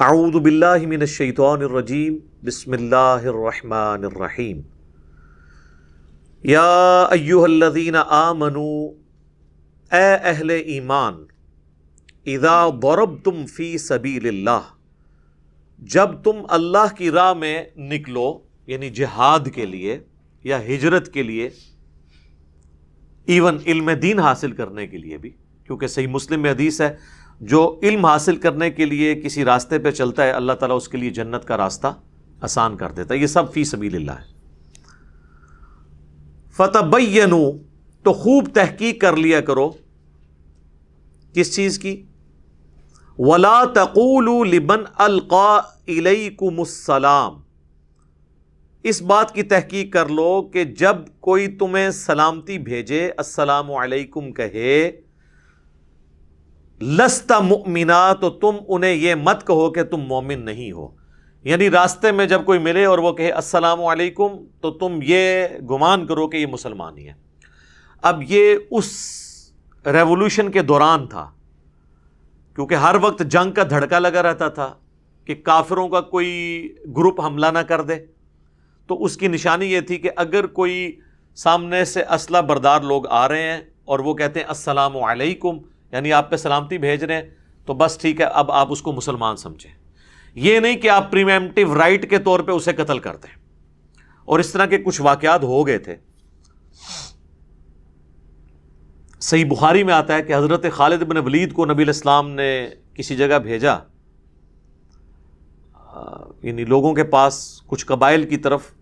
اعوذ باللہ من الشیطان الرجیم بسم اللہ الرحمن الرحیم یا ایہا الذین آمنوا اے اہل ایمان اذا ضربتم فی سبیل اللہ جب تم اللہ کی راہ میں نکلو یعنی جہاد کے لیے یا ہجرت کے لیے، ایون علم دین حاصل کرنے کے لیے بھی، کیونکہ صحیح مسلم میں حدیث ہے جو علم حاصل کرنے کے لیے کسی راستے پہ چلتا ہے اللہ تعالیٰ اس کے لیے جنت کا راستہ آسان کر دیتا ہے۔ یہ سب فی سبیل اللہ ہے۔ فتبینوا تو خوب تحقیق کر لیا کرو کس چیز کی؟ ولا تقولوا لمن القى الیکم السلام، اس بات کی تحقیق کر لو کہ جب کوئی تمہیں سلامتی بھیجے، السلام علیکم کہے، لست مؤمنا تو تم انہیں یہ مت کہو کہ تم مومن نہیں ہو، یعنی راستے میں جب کوئی ملے اور وہ کہے السلام علیکم تو تم یہ گمان کرو کہ یہ مسلمان ہی ہے۔ اب یہ اس ریولوشن کے دوران تھا، کیونکہ ہر وقت جنگ کا دھڑکا لگا رہتا تھا کہ کافروں کا کوئی گروپ حملہ نہ کر دے، تو اس کی نشانی یہ تھی کہ اگر کوئی سامنے سے اسلحہ بردار لوگ آ رہے ہیں اور وہ کہتے ہیں السلام علیکم یعنی آپ پہ سلامتی بھیج رہے ہیں، تو بس ٹھیک ہے، اب آپ اس کو مسلمان سمجھیں، یہ نہیں کہ آپ پریمپٹیو رائٹ کے طور پہ اسے قتل کر دیں۔ اور اس طرح کے کچھ واقعات ہو گئے تھے۔ صحیح بخاری میں آتا ہے کہ حضرت خالد بن ولید کو نبی علیہ السلام نے کسی جگہ بھیجا، یعنی لوگوں کے پاس کچھ قبائل کی طرف،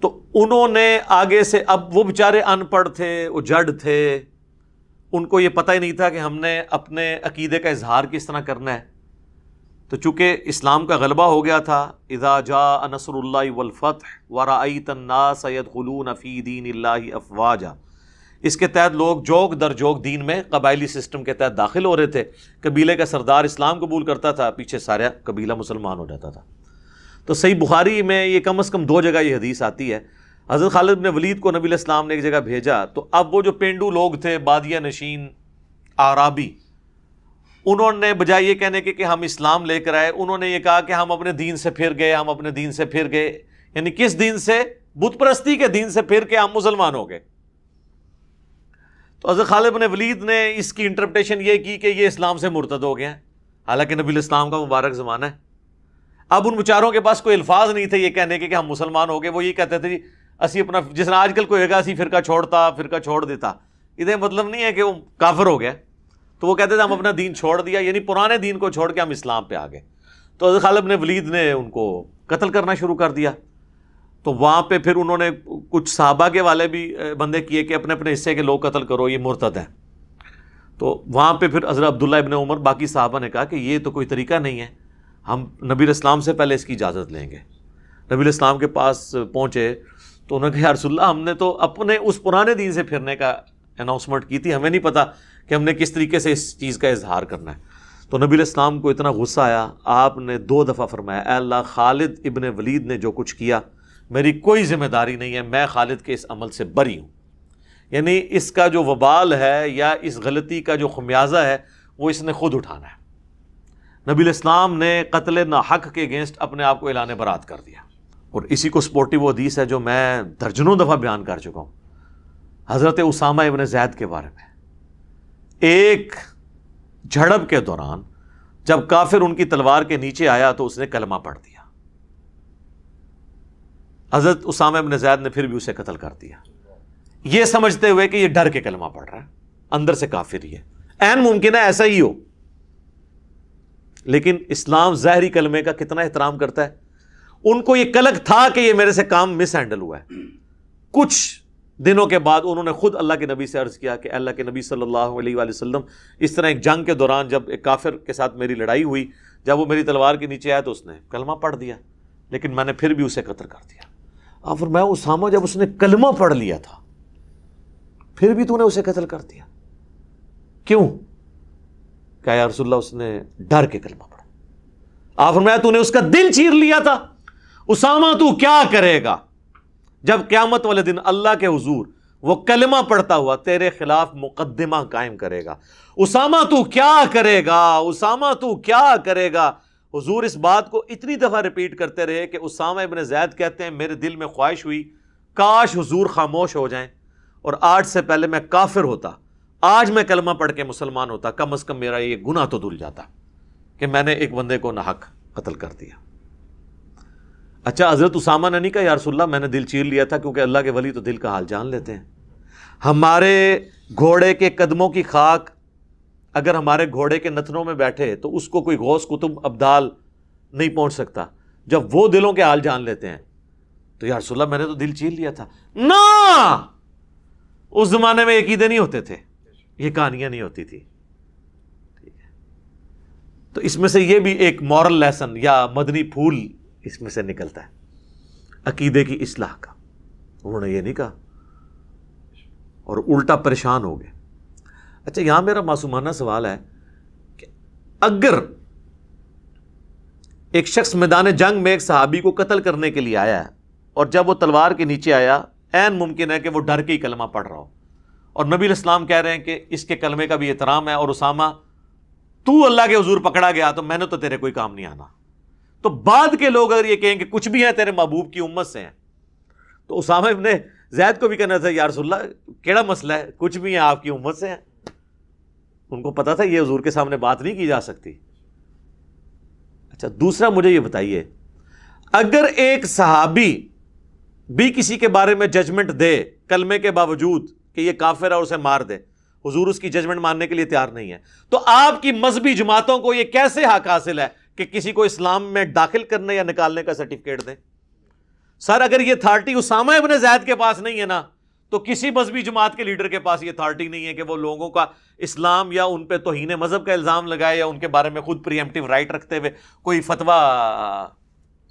تو انہوں نے آگے سے، اب وہ بیچارے ان پڑھ تھے، وہ جڑ تھے، ان کو یہ پتہ ہی نہیں تھا کہ ہم نے اپنے عقیدے کا اظہار کس طرح کرنا ہے۔ تو چونکہ اسلام کا غلبہ ہو گیا تھا، اذا جاء نصر اللہ والفتح ورأیت الناس يدخلون فی دین اللہ افواجا، اس کے تحت لوگ جوگ در جوگ دین میں قبائلی سسٹم کے تحت داخل ہو رہے تھے۔ قبیلے کا سردار اسلام قبول کرتا تھا، پیچھے سارا قبیلہ مسلمان ہو جاتا تھا۔ تو صحیح بخاری میں یہ کم از کم 2 جگہ یہ حدیث آتی ہے۔ حضرت خالد بن ولید کو نبی علیہ السلام نے ایک جگہ بھیجا، تو اب وہ جو پینڈو لوگ تھے، بادیہ نشین اعرابی، انہوں نے بجائے یہ کہنے کہ ہم اسلام لے کر آئے، انہوں نے یہ کہا کہ ہم اپنے دین سے پھر گئے، ہم اپنے دین سے پھر گئے، یعنی کس دین سے؟ بت پرستی کے دین سے پھر کے ہم مسلمان ہو گئے۔ تو حضرت خالد بن ولید نے اس کی انٹرپریٹیشن یہ کی کہ یہ اسلام سے مرتد ہو گئے ہیں، حالانکہ نبی علیہ السلام کا مبارک زمانہ ہے۔ اب ان بیچاروں کے پاس کوئی الفاظ نہیں تھے یہ کہنے کے کہ ہم مسلمان ہو گئے، وہ یہ کہتے تھے جی اسی اپنا، جس طرح آج کل کوئی ہوگا اسی فرقہ چھوڑ دیتا، یہ مطلب نہیں ہے کہ وہ کافر ہو گیا، تو وہ کہتے تھے ہم اپنا دین چھوڑ دیا، یعنی پرانے دین کو چھوڑ کے ہم اسلام پہ آ گئے۔ تو حضرت خالد بن ولید نے ان کو قتل کرنا شروع کر دیا۔ تو وہاں پہ پھر انہوں نے کچھ صحابہ کے والے بھی بندے کیے کہ اپنے اپنے حصے کے لوگ قتل کرو، یہ مرتد ہیں۔ تو وہاں پہ پھر حضرت عبداللہ ابن عمر باقی صحابہ نے کہا کہ یہ تو کوئی طریقہ نہیں ہے، ہم نبی علیہ السلام سے پہلے اس کی اجازت لیں گے۔ نبی علیہ السلام کے پاس پہنچے تو انہوں نے کہا یا رسول اللہ، ہم نے تو اپنے اس پرانے دین سے پھرنے کا اناؤنسمنٹ کی تھی، ہمیں نہیں پتا کہ ہم نے کس طریقے سے اس چیز کا اظہار کرنا ہے۔ تو نبی علیہ السلام کو اتنا غصہ آیا، آپ نے 2 دفعہ فرمایا اے اللہ، خالد ابن ولید نے جو کچھ کیا میری کوئی ذمہ داری نہیں ہے، میں خالد کے اس عمل سے بری ہوں، یعنی اس کا جو وبال ہے یا اس غلطی کا جو خمیازہ ہے وہ اس نے خود اٹھانا ہے۔ نبی علیہ السلام نے قتل ناحق کے اگینسٹ اپنے آپ کو اعلان برات کر دیا۔ اور اسی کو سپورٹی وہ حدیث ہے جو میں درجنوں دفعہ بیان کر چکا ہوں، حضرت اسامہ ابن زید کے بارے میں۔ ایک جھڑپ کے دوران جب کافر ان کی تلوار کے نیچے آیا تو اس نے کلمہ پڑھ دیا، حضرت اسامہ ابن زید نے پھر بھی اسے قتل کر دیا، یہ سمجھتے ہوئے کہ یہ ڈر کے کلمہ پڑھ رہا ہے، اندر سے کافر ہی ہے۔ عین ممکن ہے ایسا ہی ہو، لیکن اسلام ظاہری کلمے کا کتنا احترام کرتا ہے۔ ان کو یہ کلک تھا کہ یہ میرے سے کام مس ہینڈل ہوا ہے۔ کچھ دنوں کے بعد انہوں نے خود اللہ کے نبی سے عرض کیا کہ اللہ کے نبی صلی اللہ علیہ وآلہ وسلم، اس طرح ایک جنگ کے دوران جب ایک کافر کے ساتھ میری لڑائی ہوئی، جب وہ میری تلوار کے نیچے آیا تو اس نے کلمہ پڑھ دیا، لیکن میں نے پھر بھی اسے قتل کر دیا۔ اور فرمایا اسامہ، جب اس نے کلمہ پڑھ لیا تھا پھر بھی تو نے اسے قتل کر دیا، کیوں؟ کہا یا رسول اللہ، اس نے ڈر کے کلمہ پڑھا۔ آپ فرمایا تو نے اس کا دل چیر لیا تھا۔ اسامہ تو کیا کرے گا جب قیامت والے دن اللہ کے حضور وہ کلمہ پڑھتا ہوا تیرے خلاف مقدمہ قائم کرے گا؟ اسامہ تو کیا کرے گا؟ اسامہ تو کیا کرے گا؟ حضور اس بات کو اتنی دفعہ ریپیٹ کرتے رہے کہ اسامہ ابن زید کہتے ہیں میرے دل میں خواہش ہوئی کاش حضور خاموش ہو جائیں اور آج سے پہلے میں کافر ہوتا، آج میں کلمہ پڑھ کے مسلمان ہوتا، کم از کم میرا یہ گناہ تو دھل جاتا کہ میں نے ایک بندے کو ناحق قتل کر دیا۔ اچھا حضرت اسامہ نے نہیں کہا یا رسول اللہ میں نے دل چیر لیا تھا، کیونکہ اللہ کے ولی تو دل کا حال جان لیتے ہیں۔ ہمارے گھوڑے کے قدموں کی خاک اگر ہمارے گھوڑے کے نتنوں میں بیٹھے تو اس کو کوئی غوث قطب ابدال نہیں پہنچ سکتا، جب وہ دلوں کے حال جان لیتے ہیں تو یا رسول اللہ میں نے تو دل چیر لیا تھا۔ نا، اس زمانے میں عقیدے نہیں ہوتے تھے، یہ کہانیاں نہیں ہوتی تھی۔ تو اس میں سے یہ بھی ایک مورل لیسن یا مدنی پھول اس میں سے نکلتا ہے عقیدے کی اصلاح کا۔ انہوں نے یہ نہیں کہا اور الٹا پریشان ہو گئے۔ اچھا یہاں میرا معصومانہ سوال ہے کہ اگر ایک شخص میدان جنگ میں ایک صحابی کو قتل کرنے کے لیے آیا ہے اور جب وہ تلوار کے نیچے آیا عین ممکن ہے کہ وہ ڈر کے ہی کلمہ پڑھ رہا ہو، اور نبی علیہ السلام کہہ رہے ہیں کہ اس کے کلمے کا بھی احترام ہے، اور اسامہ تو اللہ کے حضور پکڑا گیا تو میں نے تو تیرے کوئی کام نہیں آنا، تو بعد کے لوگ اگر یہ کہیں کہ کچھ بھی ہیں تیرے محبوب کی امت سے ہیں، تو اسامہ ابن زید کو بھی کہنا تھا یا رسول اللہ کیڑا مسئلہ ہے، کچھ بھی ہیں آپ کی امت سے ہیں۔ ان کو پتا تھا یہ حضور کے سامنے بات نہیں کی جا سکتی۔ اچھا دوسرا مجھے یہ بتائیے، اگر ایک صحابی بھی کسی کے بارے میں ججمنٹ دے کلمے کے باوجود کہ یہ کافر ہے اور اسے مار دے، حضور اس کی ججمنٹ ماننے کے لیے تیار نہیں ہے، تو آپ کی مذہبی جماعتوں کو یہ کیسے حق حاصل ہے کہ کسی کو اسلام میں داخل کرنے یا نکالنے کا سرٹیفکیٹ دیں؟ سر اگر یہ اتھارٹی اسامہ ابن زید کے پاس نہیں ہے نا، تو کسی مذہبی جماعت کے لیڈر کے پاس یہ اتھارٹی نہیں ہے کہ وہ لوگوں کا اسلام یا ان پہ توہین مذہب کا الزام لگائے یا ان کے بارے میں خود پری ایمپٹیو رائٹ رکھتے ہوئے کوئی فتویٰ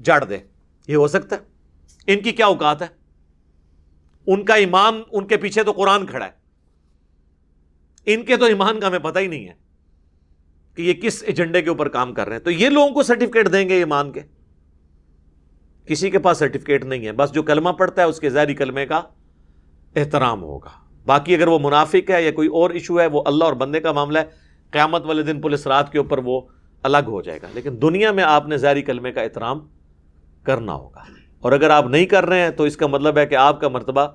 جاڑ دے۔ یہ ہو سکتا ہے؟ ان کی کیا اوقات ہے؟ ان کا ایمان، ان کے پیچھے تو قرآن کھڑا ہے، ان کے تو ایمان کا ہمیں پتہ ہی نہیں ہے کہ یہ کس ایجنڈے کے اوپر کام کر رہے ہیں، تو یہ لوگوں کو سرٹیفکیٹ دیں گے ایمان کے؟ کسی کے پاس سرٹیفکیٹ نہیں ہے، بس جو کلمہ پڑھتا ہے اس کے ظاہری کلمے کا احترام ہوگا، باقی اگر وہ منافق ہے یا کوئی اور ایشو ہے وہ اللہ اور بندے کا معاملہ ہے، قیامت والے دن پولیس رات کے اوپر وہ الگ ہو جائے گا، لیکن دنیا میں آپ نے ظاہری کلمے کا احترام کرنا ہوگا، اور اگر آپ نہیں کر رہے ہیں تو اس کا مطلب ہے کہ آپ کا مرتبہ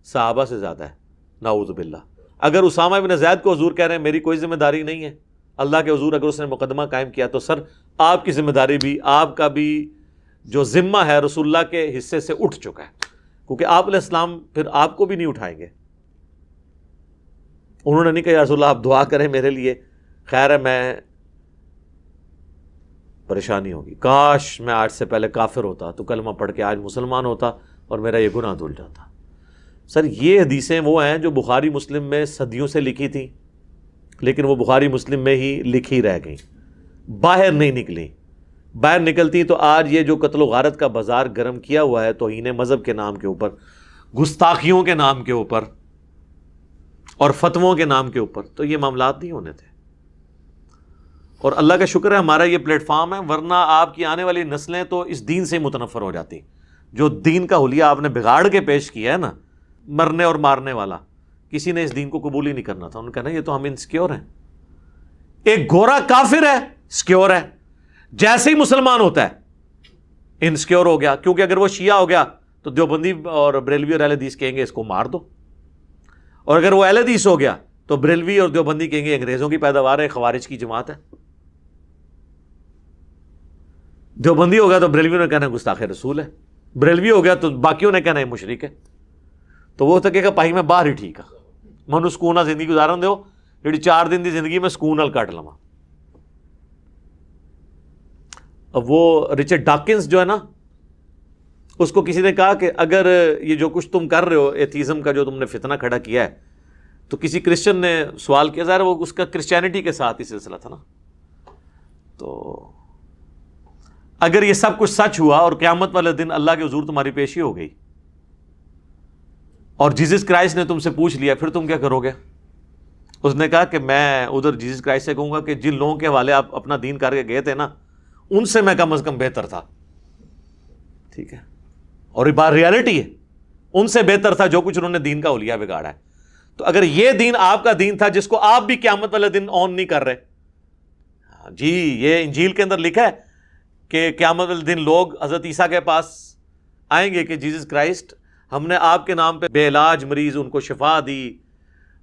صحابہ سے زیادہ ہے، نعوذ باللہ۔ اگر اسامہ بن زید کو حضور کہہ رہے ہیں میری کوئی ذمہ داری نہیں ہے، اللہ کے حضور اگر اس نے مقدمہ قائم کیا تو سر آپ کی ذمہ داری بھی، آپ کا بھی جو ذمہ ہے رسول اللہ کے حصے سے اٹھ چکا ہے، کیونکہ آپ علیہ السلام پھر آپ کو بھی نہیں اٹھائیں گے۔ انہوں نے نہیں کہا یا رسول اللہ آپ دعا کریں میرے لیے، خیر ہے میں پریشانی ہوگی، کاش میں آج سے پہلے کافر ہوتا تو کلمہ پڑھ کے آج مسلمان ہوتا اور میرا یہ گناہ دھل جاتا۔ سر یہ حدیثیں وہ ہیں جو بخاری مسلم میں صدیوں سے لکھی تھیں، لیکن وہ بخاری مسلم میں ہی لکھی رہ گئیں، باہر نہیں نکلیں۔ باہر نکلتی تو آج یہ جو قتل و غارت کا بازار گرم کیا ہوا ہے توہین مذہب کے نام کے اوپر، گستاخیوں کے نام کے اوپر اور فتووں کے نام کے اوپر، تو یہ معاملات نہیں ہونے تھے۔ اور اللہ کا شکر ہے ہمارا یہ پلیٹ فارم ہے، ورنہ آپ کی آنے والی نسلیں تو اس دین سے متنفر ہو جاتی۔ جو دین کا حلیہ آپ نے بگاڑ کے پیش کیا ہے نا، مرنے اور مارنے والا، کسی نے اس دین کو قبول ہی نہیں کرنا تھا۔ انہوں نے کہا یہ تو ہم انسیکیور ہیں۔ ایک گورا کافر ہے، سیکیور ہے، جیسے ہی مسلمان ہوتا ہے انسیکیور ہو گیا، کیونکہ اگر وہ شیعہ ہو گیا تو دیوبندی اور بریلوی اور اہل حدیث کہیں گے اس کو مار دو، اور اگر وہ اہل حدیث ہو گیا تو بریلوی اور دیوبندی کہیں گے انگریزوں کی پیداوار ہے، خوارج کی جماعت ہے۔ دیوبندی ہو گیا تو بریلویوں نے کہنا گستاخ رسول ہے، بریلوی ہو گیا تو باقیوں نے کہنا ہے مشرک ہے۔ تو وہ تو کہے گا پائی میں باہر ہی ٹھیک ہے، منو سکون زندگی گزارن دیو، جڑی 4 دن دی زندگی میں سکون نال کٹ لواں۔ اب وہ رچرڈ ڈاکنز جو ہے نا، اس کو کسی نے کہا کہ اگر یہ جو کچھ تم کر رہے ہو ایتھیزم کا جو تم نے فتنہ کھڑا کیا ہے، تو کسی کرسچن نے سوال کیا، ظاہر وہ اس کا کرسچینٹی کے ساتھ ہی سلسلہ تھا نا، تو اگر یہ سب کچھ سچ ہوا اور قیامت والے دن اللہ کے حضور تمہاری پیشی ہو گئی اور جیزس کرائسٹ نے تم سے پوچھ لیا، پھر تم کیا کرو گے؟ اس نے کہا کہ میں ادھر جیزس کرائسٹ سے کہوں گا کہ جن لوگوں کے حوالے آپ اپنا دین کر کے گئے تھے نا، ان سے میں کم از کم بہتر تھا، ٹھیک ہے، اور یہ بات ریالٹی ہے، ان سے بہتر تھا جو کچھ انہوں نے دین کا حلیہ بگاڑا ہے۔ تو اگر یہ دین آپ کا دین تھا جس کو آپ بھی قیامت والے دن آن نہیں کر رہے، جی یہ انجیل کے اندر لکھا ہے کہ قیامت والے دن لوگ حضرت عیسیٰ کے پاس آئیں گے کہ جیزس کرائسٹ ہم نے آپ کے نام پہ بے علاج مریض ان کو شفا دی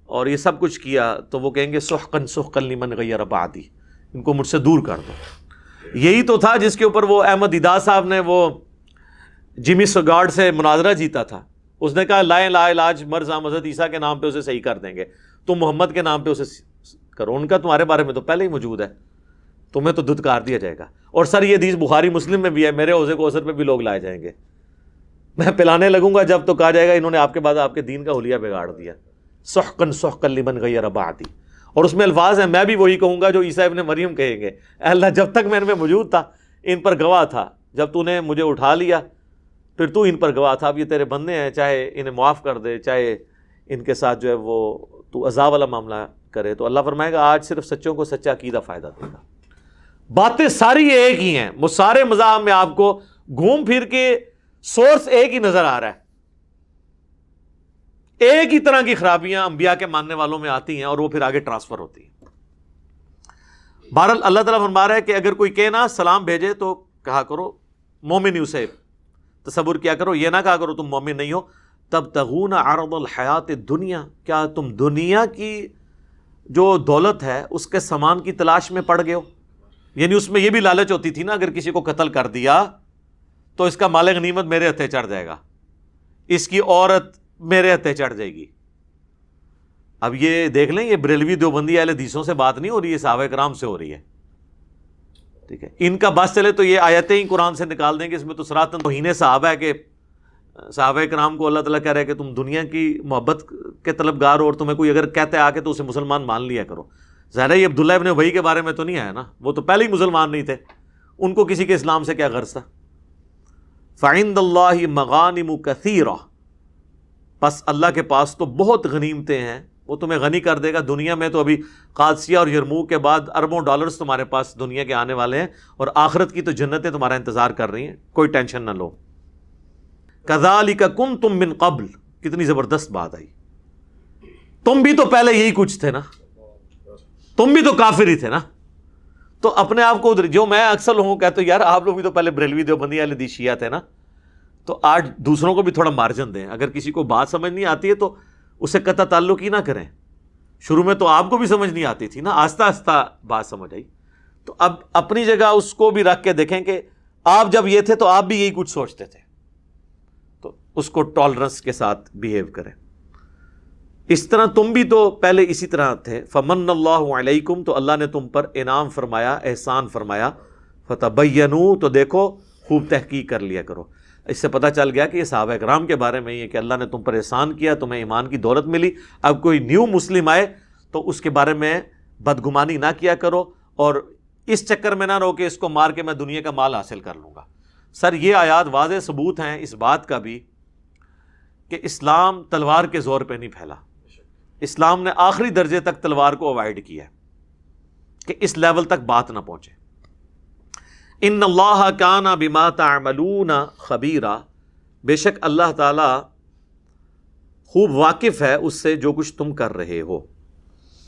اور یہ سب کچھ کیا، تو وہ کہیں گے سحقن سحقن لمن غیر بعدی، ان کو مجھ سے دور کر دو۔ یہی تو تھا جس کے اوپر وہ احمد دیدار صاحب نے وہ جمی سگارڈ سے مناظرہ جیتا تھا۔ اس نے کہا لا علاج مرض ہم حضرت عیسیٰ کے نام پہ اسے صحیح کر دیں گے، تم محمد کے نام پہ اسے کرو، ان کا تمہارے بارے میں تو پہلے ہی موجود ہے، تمہیں تو دھتکار دیا جائے گا۔ اور سر یہ حدیث بخاری مسلم میں بھی ہے، میرے حوضے کو اثر پہ بھی لوگ لائے جائیں گے، میں پلانے لگوں گا جب تو کہا جائے گا انہوں نے آپ کے بعد آپ کے دین کا حلیہ بگاڑ دیا۔ سحقن سحقن لمن غیر بعدی، اور اس میں الفاظ ہیں، میں بھی وہی کہوں گا جو عیسیٰ ابن مریم کہیں گے، اے اللہ جب تک میں ان میں موجود تھا ان پر گواہ تھا، جب تو نے مجھے اٹھا لیا پھر تو ان پر گواہ تھا، اب یہ تیرے بندے ہیں، چاہے انہیں معاف کر دے چاہے ان کے ساتھ جو ہے وہ تو عذاب والا معاملہ کرے۔ تو اللہ فرمائے گا آج صرف سچوں کو سچا عقیدہ فائدہ دے گا۔ باتیں ساری ایک ہی ہیں، وہ سارے مذاہب میں آپ کو گھوم پھر کے سورس ایک ہی نظر آ رہا ہے، ایک ہی طرح کی خرابیاں انبیاء کے ماننے والوں میں آتی ہیں اور وہ پھر آگے ٹرانسفر ہوتی ہیں۔ بہرحال اللہ تعالیٰ فرما رہا ہے کہ اگر کوئی کہنا سلام بھیجے تو کہا کرو مومن ہی، اسے تصور کیا کرو، یہ نہ کہا کرو تم مومن نہیں ہو۔ تبتغون عرض الحیات الدنیا، کیا تم دنیا کی جو دولت ہے اس کے سامان کی تلاش میں پڑ گئے ہو؟ یعنی اس میں یہ بھی لالچ ہوتی تھی نا، اگر کسی کو قتل کر دیا تو اس کا مال غنیمت میرے ہتھے چڑھ جائے گا، اس کی عورت میرے ہتھے چڑھ جائے گی۔ اب یہ دیکھ لیں، یہ بریلوی دیوبندی اہل حدیثوں سے بات نہیں ہو رہی ہے، صحابہ کرام سے ہو رہی ہے، ٹھیک ہے۔ ان کا بس چلے تو یہ آیتیں ہی قرآن سے نکال دیں گے، اس میں تو صراحتاً توہین صحابہ ہے کہ صحابہ کرام کو اللہ تعالیٰ کہہ رہا ہے کہ تم دنیا کی محبت کے طلبگار ہو، اور تمہیں کوئی اگر کہتے آ کے تو اسے مسلمان مان لیا کرو۔ ظاہر ہے یہ عبداللہ ابن ابی کے بارے میں تو نہیں آیا نا، وہ تو پہلے ہی مسلمان نہیں تھے، ان کو کسی کے اسلام سے کیا غرض تھا۔ فَعِندَ اللَّهِ مَغَانِمُ كَثِيرَةٌ، پس اللہ کے پاس تو بہت غنیمتیں ہیں، وہ تمہیں غنی کر دے گا۔ دنیا میں تو ابھی قادسیہ اور یرموک کے بعد اربوں ڈالرز تمہارے پاس دنیا کے آنے والے ہیں، اور آخرت کی تو جنتیں تمہارا انتظار کر رہی ہیں، کوئی ٹینشن نہ لو۔ كَذَلِكَ كُنْتُم مِّن قبل، کتنی زبردست بات آئی، تم بھی تو پہلے یہی کچھ تھے نا، تم بھی تو کافر ہی تھے نا۔ تو اپنے آپ کو جو میں اکثر لوگوں کو کہتا ہوں، یار آپ لوگ بھی تو پہلے بریلوی دیوبندی اہل حدیث شیعہ تھے نا، تو آج دوسروں کو بھی تھوڑا مارجن دیں۔ اگر کسی کو بات سمجھ نہیں آتی ہے تو اسے قطع تعلق ہی نہ کریں۔ شروع میں تو آپ کو بھی سمجھ نہیں آتی تھی نا، آہستہ آہستہ بات سمجھ آئی، تو اب اپنی جگہ اس کو بھی رکھ کے دیکھیں کہ آپ جب یہ تھے تو آپ بھی یہی کچھ سوچتے تھے، تو اس کو ٹالرنس کے ساتھ بیہیو کریں۔ اس طرح تم بھی تو پہلے اسی طرح تھے۔ فمن اللہ علیکم، تو اللہ نے تم پر انعام فرمایا، احسان فرمایا۔ فتبینوا، تو دیکھو خوب تحقیق کر لیا کرو۔ اس سے پتہ چل گیا کہ یہ صحابہ کرام کے بارے میں یہ کہ اللہ نے تم پر احسان کیا، تمہیں ایمان کی دولت ملی۔ اب کوئی نیو مسلم آئے تو اس کے بارے میں بدگمانی نہ کیا کرو، اور اس چکر میں نہ رہو کہ اس کو مار کے میں دنیا کا مال حاصل کر لوں گا۔ سر یہ آیات واضح ثبوت ہیں اس بات کا بھی کہ اسلام تلوار کے زور پہ نہیں پھیلا، اسلام نے آخری درجے تک تلوار کو اوائڈ کیا کہ اس لیول تک بات نہ پہنچے۔ ان اللہ کان بما تعملون خبیرا، بے شک اللہ تعالی خوب واقف ہے اس سے جو کچھ تم کر رہے ہو۔